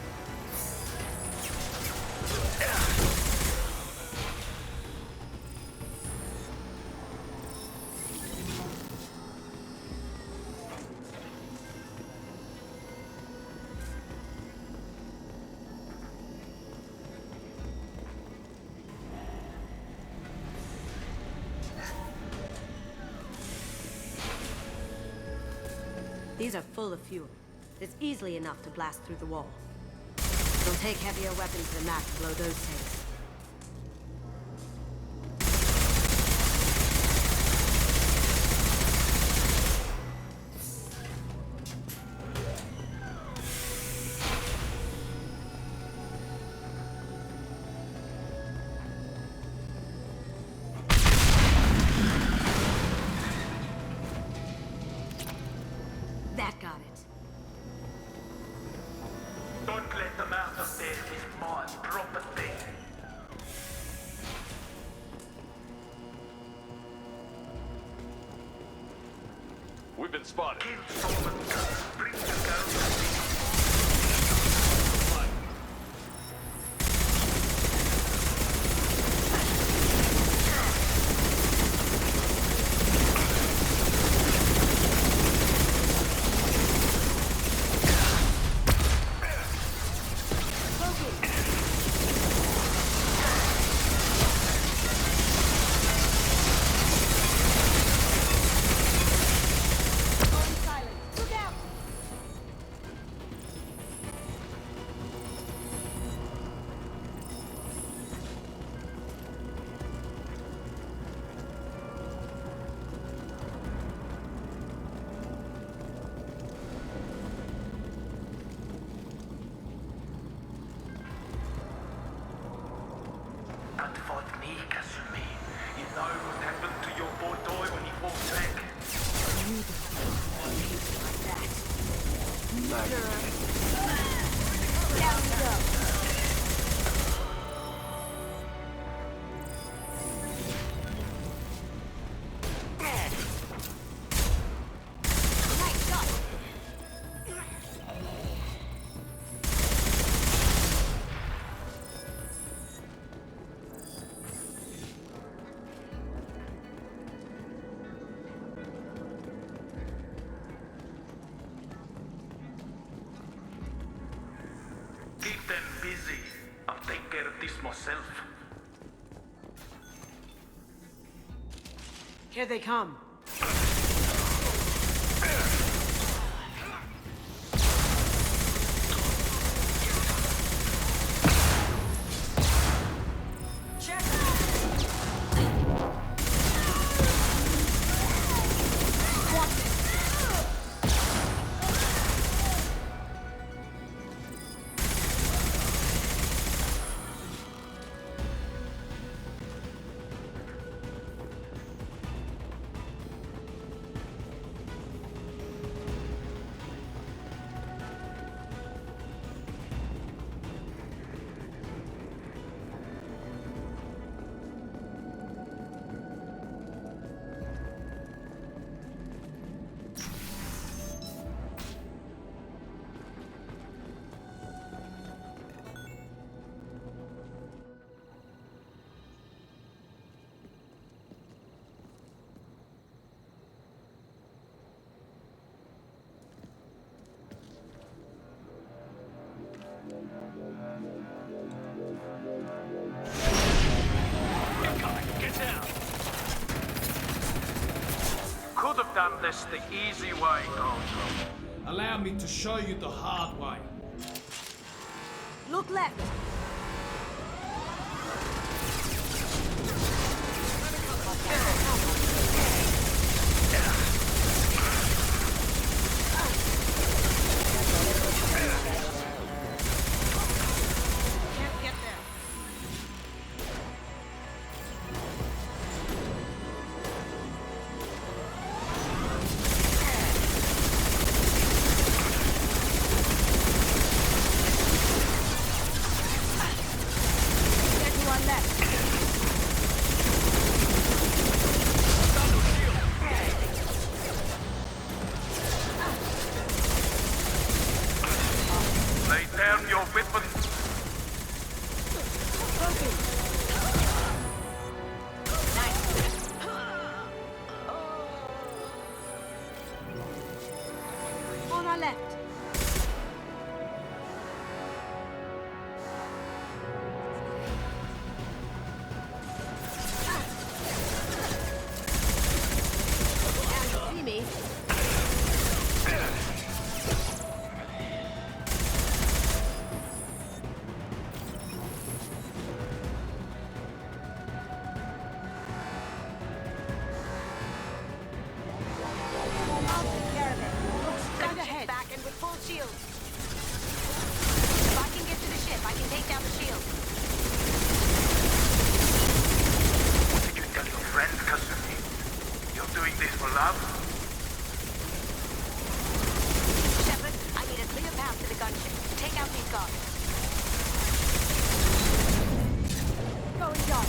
These are full of fuel. It's easily enough to blast through the wall. It'll take heavier weapons than that to blow those tanks. That got it. Don't let them out of there with my property. We've been spotted. Kill Solomon. Bring the girls. Don't fight me, Kasumi. You know what happened to your boy Doi when he fought back. You don't like that. Murderer. Down you go. Nice shot. Keep them busy. I'll take care of this myself. Here they come. Get down. Could have done this the easy way, Gojo. Allow me to show you the hard way. Look left. Can't get there. Get to our left. Lay down your weapon. On our left. Now you see me. dark.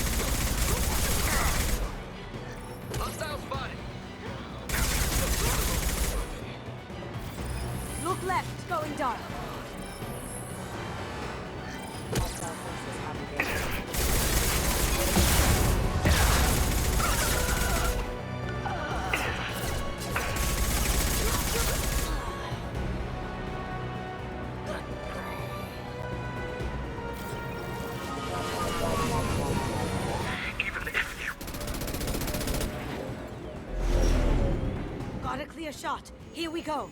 Hostile spotted. Look left, going dark. Got a clear shot. Here we go.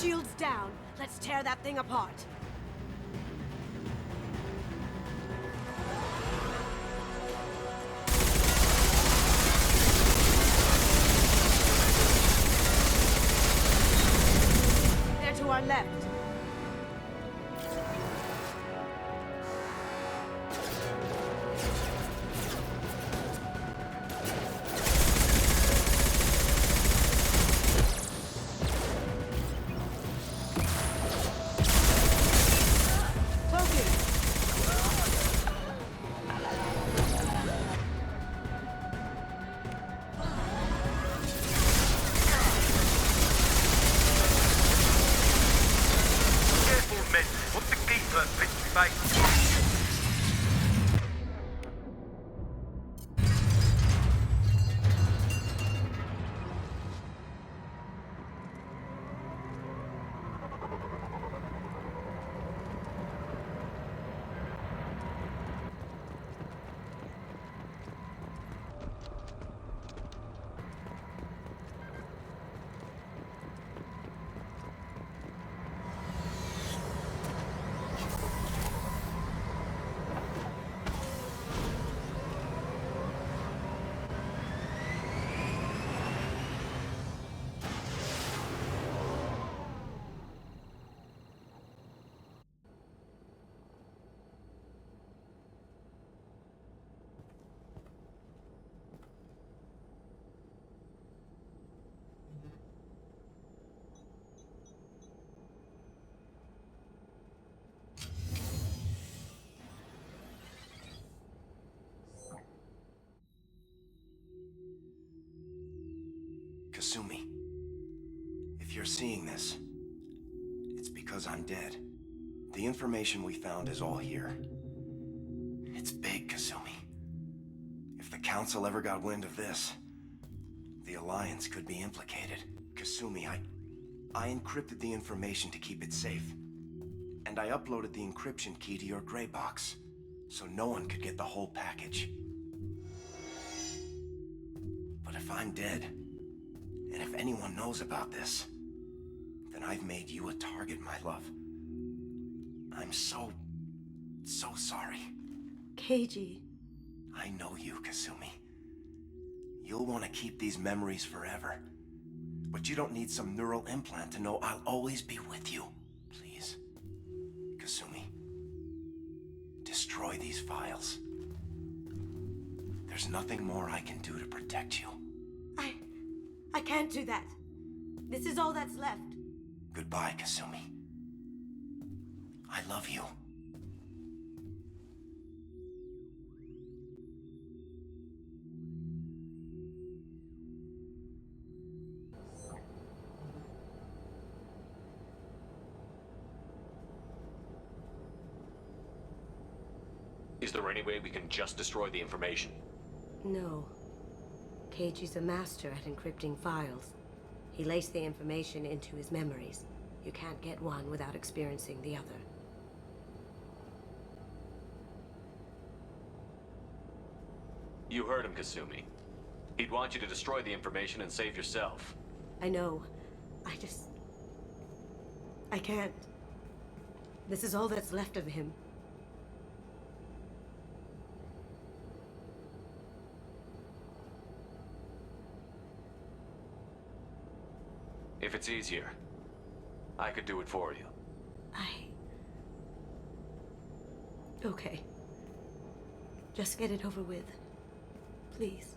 Shields down. Let's tear that thing apart. They're to our left. Kasumi, if you're seeing this, it's because I'm dead. The information we found is all here. It's big, Kasumi. If the Council ever got wind of this, the Alliance could be implicated. Kasumi, I encrypted the information to keep it safe. And I uploaded the encryption key to your gray box, so no one could get the whole package. But if I'm dead, and if anyone knows about this, then I've made you a target, my love. I'm so sorry. Keiji. I know you, Kasumi. You'll want to keep these memories forever. But you don't need some neural implant to know I'll always be with you. Please. Kasumi. Destroy these files. There's nothing more I can do to protect you. I can't do that. This is all that's left. Goodbye, Kasumi. I love you. Is there any way we can just destroy the information? No. Keiji's a master at encrypting files. He laced the information into his memories. You can't get one without experiencing the other. You heard him, Kasumi. He'd want you to destroy the information and save yourself. I know. I can't. This is all that's left of him. If it's easier, I could do it for you. Okay. Just get it over with. Please.